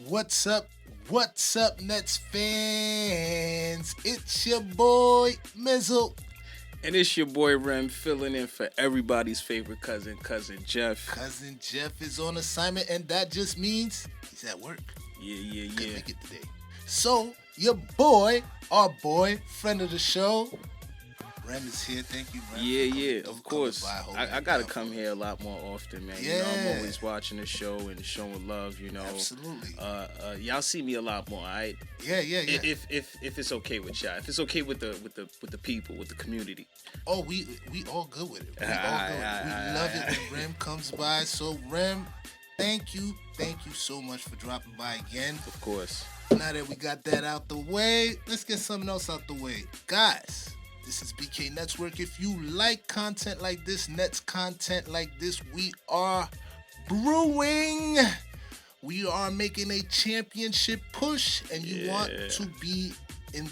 What's up, Nets fans? It's your boy, Mizzle. And it's your boy Rem filling in for everybody's favorite cousin Jeff. Cousin Jeff is on assignment, and that just means he's at work. Couldn't make it today. So, your boy, our boy, friend of the show, Rem is here. Thank you, Rem. Of course. I gotta come here a lot more often, man. Yeah. You know, I'm always watching the show and showing love. You know, Absolutely. Y'all see me a lot more, alright? Yeah. If it's okay with y'all, if it's okay with the people, with the community. Oh, we all good with it. We love it when Rem comes by. So, Rem, thank you so much for dropping by again. Of course. Now that we got that out the way, let's get something else out the way. Guys, this is BK Netswork. If you like content like this, Nets content like this, we are brewing. We are making a championship push, and you want to be in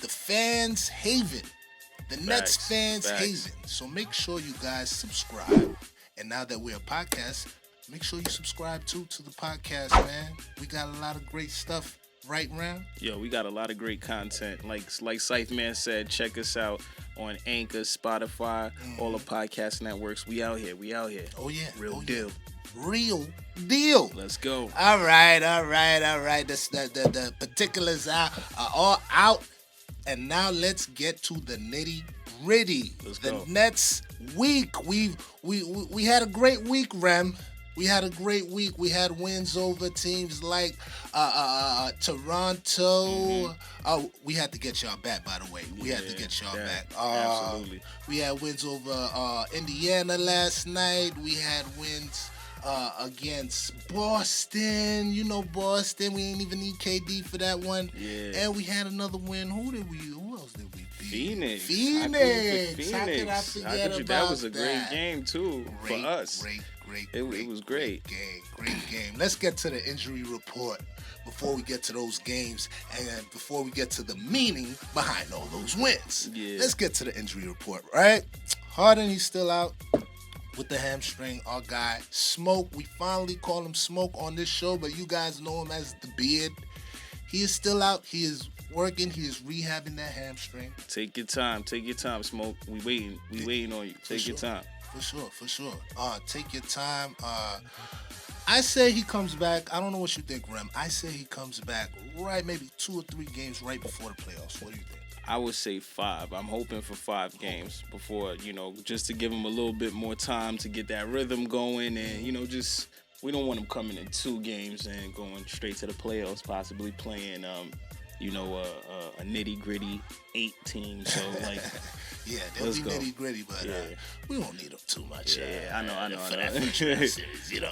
the fans' haven, the Nets fans' haven. So make sure you guys subscribe. And now that we're a podcast, make sure you subscribe too to the podcast, man. We got a lot of great stuff. Right, Ram? Yo, we got a lot of great content. Like Scythe Man said, check us out on Anchor, Spotify, all the podcast networks. We out here. Oh, yeah. Real deal. Real deal. Let's go. All right. The particulars are all out. And now let's get to the nitty gritty. Let's the go. Nets week. We had a great week, Rem. We had a great week. We had wins over teams like Toronto. We had to get y'all back, by the way. We had to get y'all back. Absolutely. We had wins over Indiana last night. We had wins against Boston. You know Boston. We ain't even need KD for that one. Yeah. And we had another win. Who else did we beat? Phoenix. How could I forget about that? Was a great game too for us. It was great. Great game. Let's get to the injury report before we get to those games and before we get to the meaning behind all those wins. Yeah. Let's get to the injury report, right? Harden, he's still out with the hamstring. Our guy, Smoke, we finally call him Smoke on this show, but you guys know him as the Beard. He is still out. He is working. He is rehabbing that hamstring. Take your time, Smoke. We waiting on you. Take your time. For sure. Take your time. I say he comes back. I don't know what you think, Rem. I say he comes back right, maybe 2 or 3 games right before the playoffs. What do you think? I would say 5. I'm hoping for 5 games before, just to give him a little bit more time to get that rhythm going, and just we don't want him coming in 2 games and going straight to the playoffs, possibly playing a nitty gritty 8 team. So like. Yeah, they'll be nitty gritty, but we won't need them too much. Yeah, I know. For that future series,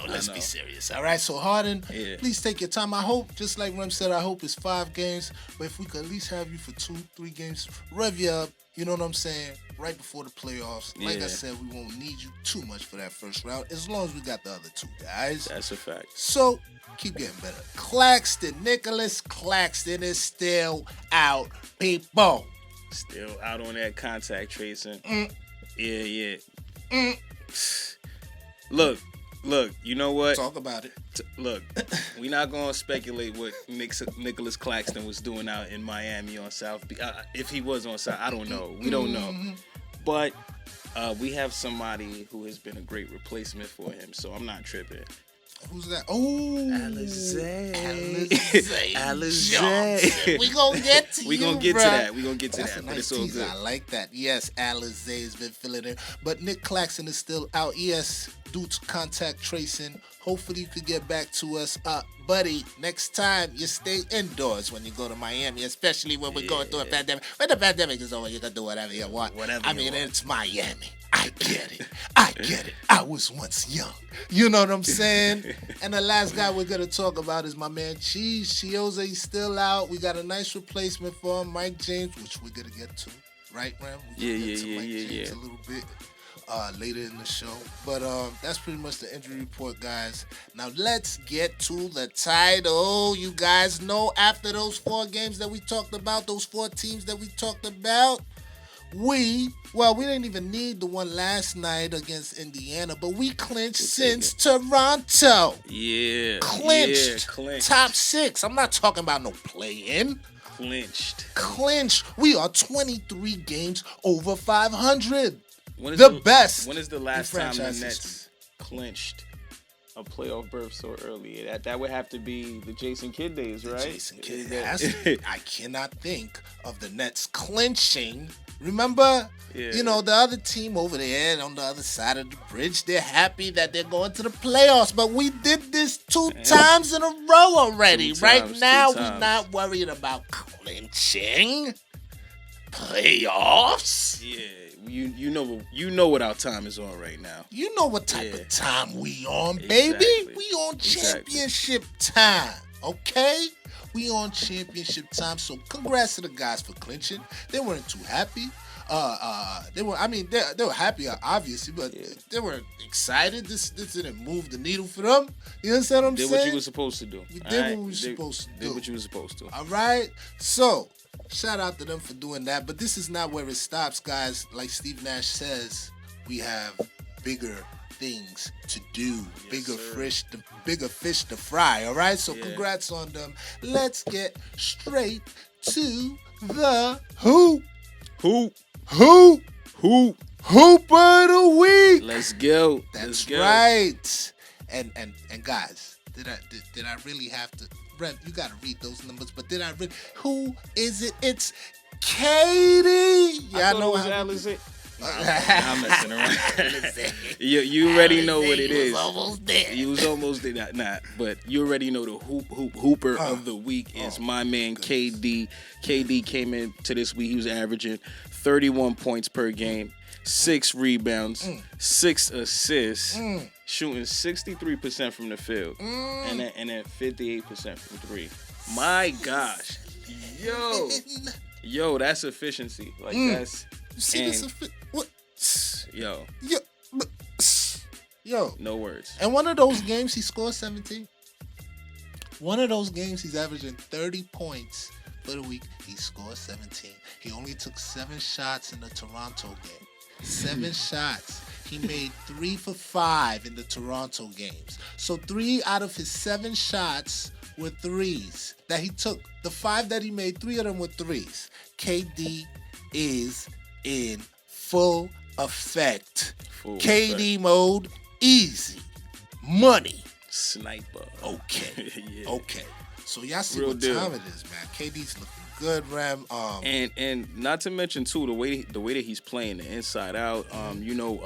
let's be serious. All right, so Harden, please take your time. I hope, just like Rem said, I hope it's 5 games, but if we could at least have you for 2-3 games, rev you up, you know what I'm saying, right before the playoffs. Like I said, we won't need you too much for that first round, as long as we got the other 2 guys. That's a fact. So, keep getting better. Nicholas Claxton is still out, people. Still out on that contact tracing. Yeah. Look, you know what? Talk about it. Look, we're not going to speculate what Nicholas Claxton was doing out in Miami on South Beach. If he was on South, I don't know. We don't know. But we have somebody who has been a great replacement for him, so I'm not tripping. Who's that? Oh, Alize Johnson. We gonna get to we you, gonna get bro. to that. We gonna get to That's that. a But nice it's all teaser. good. I like that. Yes, Alize has been filling in, but Nick Claxton is still out. Yes, due to contact tracing. Hopefully, you could get back to us, buddy. Next time, you stay indoors when you go to Miami, especially when we're going through a pandemic. When the pandemic is over, you can do whatever you want. It's Miami. I get it. I was once young. You know what I'm saying? And the last guy we're going to talk about is my man Chioza. He's still out. We got a nice replacement for him, Mike James, which we're going to get to. Right, Ram? We're gonna get to Mike James a little bit later in the show. But that's pretty much the injury report, guys. Now let's get to the title. You guys know after those 4 games that we talked about, those 4 teams that we talked about, we didn't even need the one last night against Indiana, but we clinched We'll take since Toronto. Yeah. Clinched. Yeah, clinched. Top 6. I'm not talking about no play-in. Clinched. We are 23 games over 500. The best. When is the last time the franchise Nets clinched a playoff berth so early? That would have to be the Jason Kidd days, right? Jason Kidd. I cannot think of the Nets clinching. Remember, Yeah. the other team over there on the other side of the bridge, they're happy that they're going to the playoffs. But we did this 2 times in a row already. Right now, we're not worried about clinching playoffs. Yeah. You know what our time is on right now. You know what type of time we on, baby. Exactly. We on championship time, okay? We on championship time, so congrats to the guys for clinching. They weren't too happy. They were happy, obviously, but they weren't excited. This didn't move the needle for them. You understand what I'm saying? Did what you were supposed to do. We did what we were supposed to do. Did what you were supposed to. All right? So, shout out to them for doing that. But this is not where it stops, guys. Like Steve Nash says, we have bigger things to do. Yes, Bigger fish to fry. All right? So, congrats on them. Let's get straight to the hoop. Hooper of the week. Let's go. That's right. And guys, did I really have to? Brent, you got to read those numbers. But did I read? Who is it? It's Katie. Yeah, I know it was Alize. I'm messing around. you already know what it is. You was almost there. Nah, but you already know the hooper of the week is my man KD. KD came into this week. He was averaging 31 points per game, 6 rebounds, 6 assists, shooting 63% from the field, and then 58% from 3. My gosh, yo, that's efficiency. Like that's. You see this? What? Yo. No words. And one of those games, he scored 17. One of those games, he's averaging 30 points for the week. He scored 17. He only took 7 shots in the Toronto game. 7 shots. He made 3 for 5 in the Toronto games. So 3 out of his 7 shots were threes that he took. The 5 that he made, 3 of them were threes. KD is in full effect. KD mode, easy. Money. Sniper. Okay. Yeah. Okay. So y'all see Real what deal. time it is, man. KD's looking good, Ram. And not to mention too the way that he's playing the inside out. A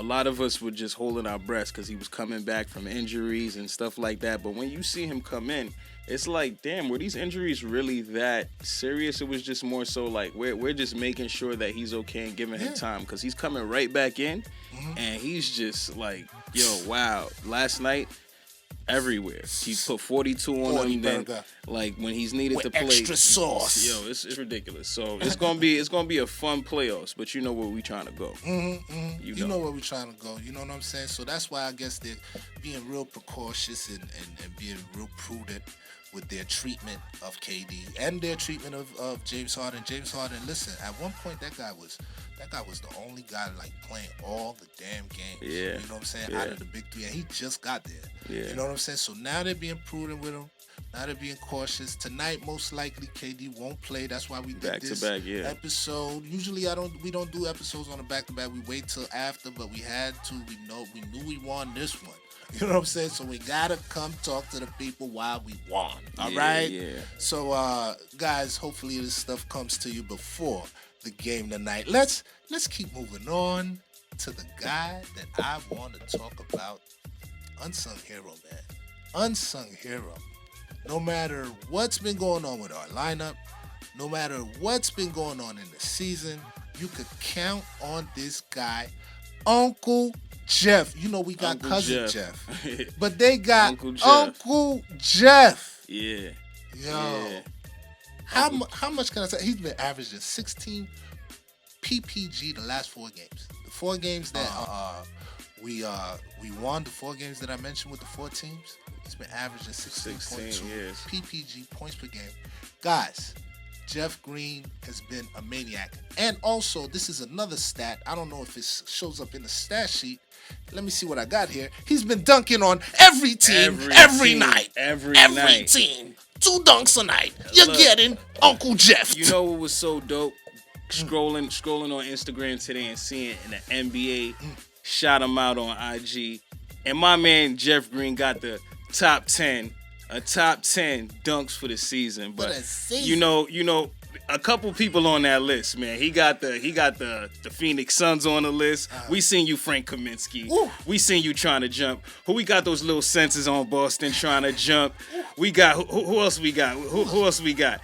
lot of us were just holding our breaths because he was coming back from injuries and stuff like that. But when you see him come in, it's like, damn, were these injuries really that serious? It was just more so like we're just making sure that he's okay and giving him time because he's coming right back in, and he's just like, yo, wow. Last night, everywhere he put 42 on him. Then, like when he's needed with to play, extra sauce. Yo, it's ridiculous. So it's gonna be a fun playoffs. But you know where we trying to go. You know where we're trying to go. You know what I'm saying? So that's why I guess they're being real precautious and being real prudent with their treatment of KD and their treatment of James Harden. James Harden, listen, at one point that guy was the only guy like playing all the damn games. Yeah. You know what I'm saying? Yeah. Out of the big 3, and he just got there. Yeah. You know what I'm saying? So now they're being prudent with him. Now they're being cautious. Tonight, most likely, KD won't play. That's why we did Back to this back, yeah. episode. Usually, we don't do episodes on a back-to-back. We wait till after, but we had to. We knew we won this one. You know what I'm saying? So we gotta come talk to the people while we won. All right? Yeah. So, guys, hopefully this stuff comes to you before the game tonight. Let's keep moving on to the guy that I want to talk about. Unsung hero, man. Unsung hero. No matter what's been going on with our lineup, no matter what's been going on in the season, you could count on this guy, Uncle Jeff. You know we got Uncle Cousin Jeff. but they got Uncle Jeff. Jeff. Yeah. Yo. Yeah. How much can I say? He's been averaging 16 PPG the last 4 games. The 4 games that we won, the 4 games that I mentioned with the 4 teams, he's been averaging 16.2 yes. PPG, points per game. Guys, Jeff Green has been a maniac. And also, this is another stat. I don't know if it shows up in the stat sheet. Let me see what I got here. He's been dunking on every team, every night. Every team. 2 dunks a night. You're getting Uncle Jeff. You know what was so dope? Scrolling on Instagram today and seeing the NBA shot him out on IG. And my man Jeff Green got the top 10 dunks for the season. But you know, a couple people on that list, man. He got the Phoenix Suns on the list. We seen you, Frank Kaminsky. We seen you trying to jump. We got those little senses on Boston trying to jump. We got who else we got? Who else we got?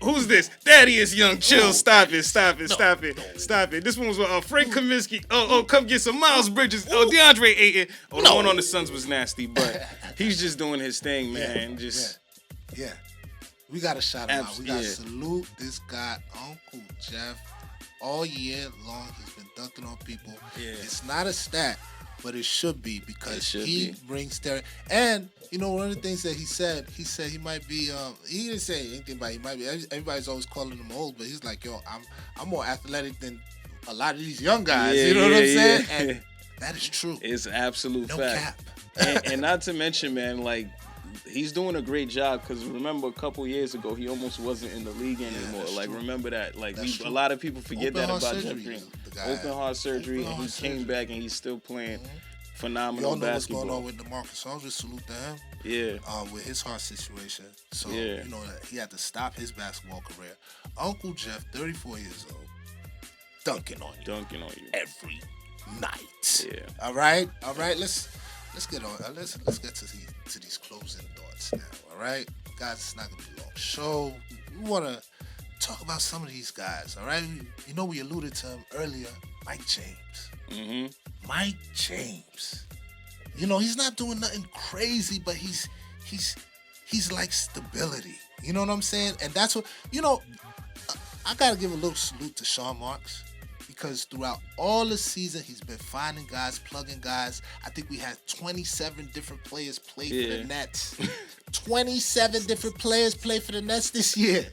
Who's this? Thaddeus Young. Chill. Stop it. This one was Frank Kaminsky. Oh, come get some Miles Bridges. DeAndre Ayton. The one on the Suns was nasty, but he's just doing his thing, man. Yeah. We got to shout him out. We got to salute this guy, Uncle Jeff. All year long, he's been dunking on people. Yeah. It's not a stat, but it should be because he brings terror. And, you know, one of the things that he said he might be, he didn't say anything about he might be, everybody's always calling him old, but he's like, yo, I'm more athletic than a lot of these young guys. You know what I'm saying? And that is true. It's absolute fact. Cap. and not to mention, man, like, he's doing a great job because remember a couple years ago he almost wasn't in the league anymore. Like true. Remember that. Like a lot of people forget that about Jeff Green. Open heart surgery, and he came back and he's still playing phenomenal basketball. We all know what's going on with DeMarcus Aldridge. Salute to him. Yeah. With his heart situation, so you know he had to stop his basketball career. Uncle Jeff, 34 years old, dunking on you every night. Yeah. All right. Let's get on. Let's get to these closing thoughts now. All right, guys, it's not gonna be a long show. We want to talk about some of these guys. All right, you know we alluded to him earlier. Mike James. Mm-hmm. Mike James. You know he's not doing nothing crazy, but he's like stability. You know what I'm saying? And that's what I gotta give a little salute to Sean Marks. Because throughout all the season, he's been finding guys, plugging guys. I think we had 27 different players play for the Nets. 27 different players play for the Nets this year.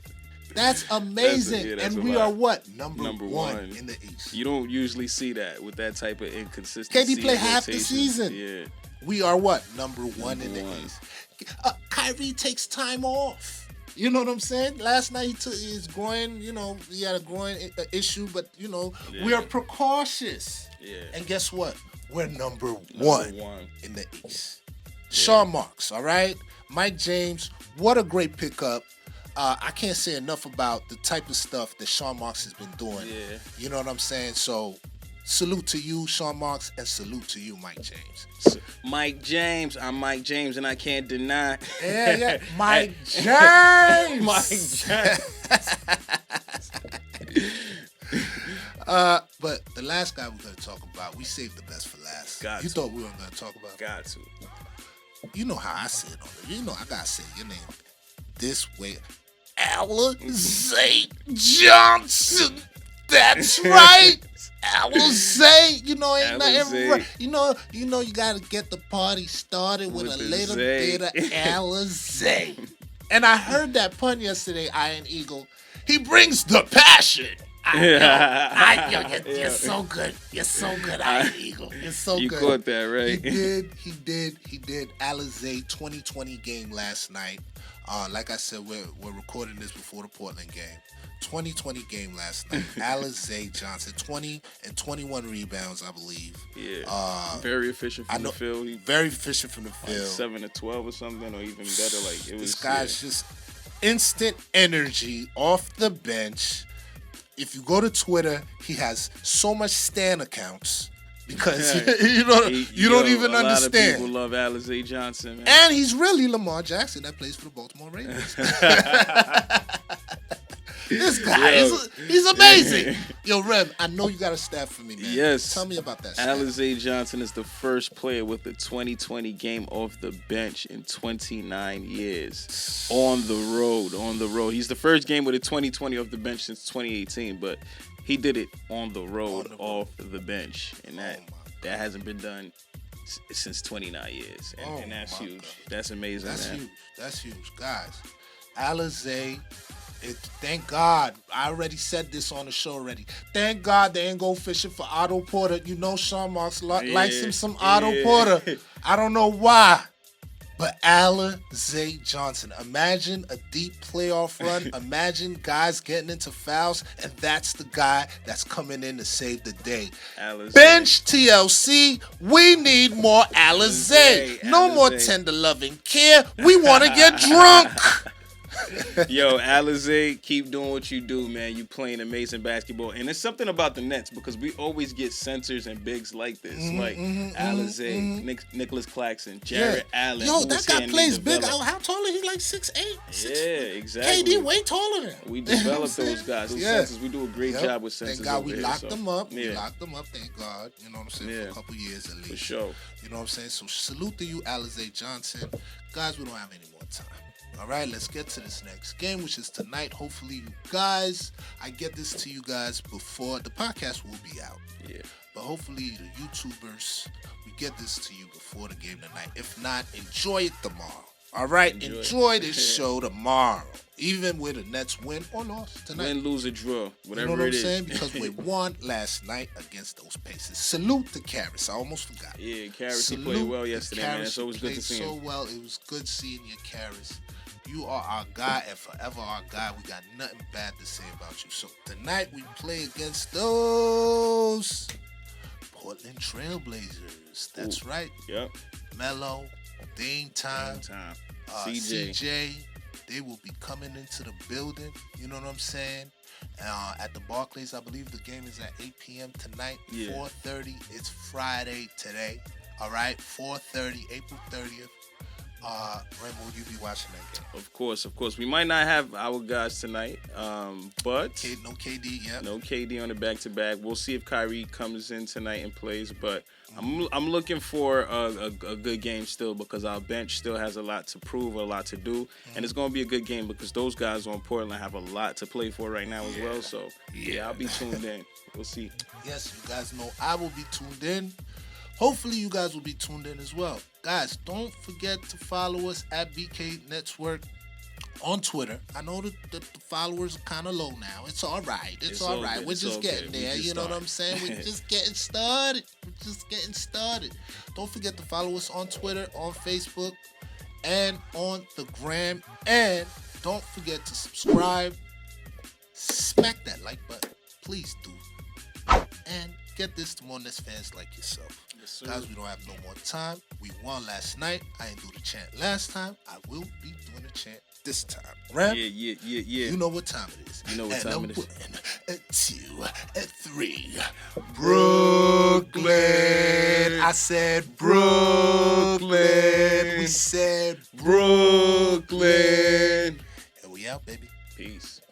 That's amazing. That's we are what? Number one in the East. You don't usually see that with that type of inconsistency. KD play half the season. Yeah. We are what? Number one in the East. Kyrie takes time off. You know what I'm saying? Last night he took his groin, he had a groin issue, but, we are precautious. Yeah. And guess what? We're number one in the East. Yeah. Sean Marks, all right? Mike James, what a great pickup. I can't say enough about the type of stuff that Sean Marks has been doing. Yeah. You know what I'm saying? So, salute to you, Sean Marks, and salute to you, Mike James. Mike James, I'm Mike James, and I can't deny. Yeah, Mike James. Mike James. But the last guy we're going to talk about, we saved the best for last. You thought we weren't going to talk about? Got to. You know how I say it on it. You know I got to say your name this way. Alize Johnson. That's right. Alize, ain't nothing right. You gotta get the party started with a little bit of Alize. And I heard that pun yesterday, Iron Eagle. He brings the passion. You're so good. You're so good, Iron Eagle. You're so good. You caught that, right? He did. Alize 2020 game last night. Like I said, we're recording this before the Portland game. 2020 game last night. Alize Johnson, 20 and 21 rebounds, I believe. Yeah. Very efficient from the field. Very efficient from the field. Like 7 to 12 or something, or even better. Like this guy's just instant energy off the bench. If you go to Twitter, he has so much Stan accounts because you don't even understand. A lot of people love Alize Johnson, man. And he's really Lamar Jackson that plays for the Baltimore Ravens. This guy, he's amazing. Yo, Rev, I know you got a stat for me, man. Yes. Tell me about that stat. Alize Johnson is the first player with the 2020 game off the bench in 29 years. On the road. He's the first game with a 2020 off the bench since 2018, but he did it on the road, off the bench. And that hasn't been done since 29 years. And that's huge. God. That's amazing, man. That's huge. Guys, Alize Thank God. I already said this on the show already. Thank God they ain't go fishing for Otto Porter. You know Sean Marks likes him some Otto Porter. I don't know why. But Alize Johnson, imagine a deep playoff run. Imagine guys getting into fouls, and that's the guy that's coming in to save the day. Alize. Bench TLC, we need more Alize. No more tender loving care. We want to get drunk. Yo, Alize, keep doing what you do, man. You playing amazing basketball. And it's something about the Nets because we always get centers and bigs like this. Alize, Nicholas Claxton, Jarrett Allen. Yo, that guy plays big. How tall is he? Like 6'8"? Yeah, exactly. KD way taller than him. We develop those guys. Those centers, we do a great job with centers. Thank God we locked here, them up. We locked them up, thank God. You know what I'm saying? For a couple years at least. For sure. You know what I'm saying? So salute to you, Alize Johnson. Guys, we don't have any more time. All right, let's get to this next game, which is tonight. Hopefully, you guys, I get this to you guys before the podcast will be out. Yeah. But hopefully, the YouTubers, we get this to you before the game tonight. If not, enjoy it tomorrow. All right, enjoy this show tomorrow. Even with a Nets win or loss tonight. Win, lose, or draw, whatever you know what it I'm saying? is. Because we won last night against those Pacers. Salute to Kyrie. I almost forgot. Yeah, Kyrie played well yesterday, man. It's always good to see him. So well. It was good seeing you, Kyrie. You are our guy and forever our guy. We got nothing bad to say about you. So tonight we play against those Portland Trailblazers. That's right. Yep. Melo, Dame Time, CJ. They will be coming into the building. You know what I'm saying? At the Barclays, I believe the game is at 8 p.m. tonight. 4:30. It's Friday today. All right, 4:30, April 30th. Ren, will you be watching that game? Of course. We might not have our guys tonight, but no KD, yeah. No KD on the back-to-back. We'll see if Kyrie comes in tonight and plays, but I'm looking for a good game still because our bench still has a lot to prove, a lot to do, and it's going to be a good game because those guys on Portland have a lot to play for right now as well. So I'll be tuned in. We'll see. Yes, you guys know I will be tuned in. Hopefully, you guys will be tuned in as well. Guys, don't forget to follow us at BK Netswork on Twitter. I know that the followers are kind of low now. It's all right. It's all right. We're just getting there. You know what I'm saying? We're just getting started. Don't forget to follow us on Twitter, on Facebook, and on the gram. And don't forget to subscribe. Smack that like button. Please do. And get this to more Nets fans like yourself. Yes, guys, we don't have no more time. We won last night. I ain't do the chant last time. I will be doing the chant this time. Right? Yeah. You know what time it is. You know what time it is. 1, 2, 3. Brooklyn. I said Brooklyn. We said Brooklyn. And we out, baby. Peace.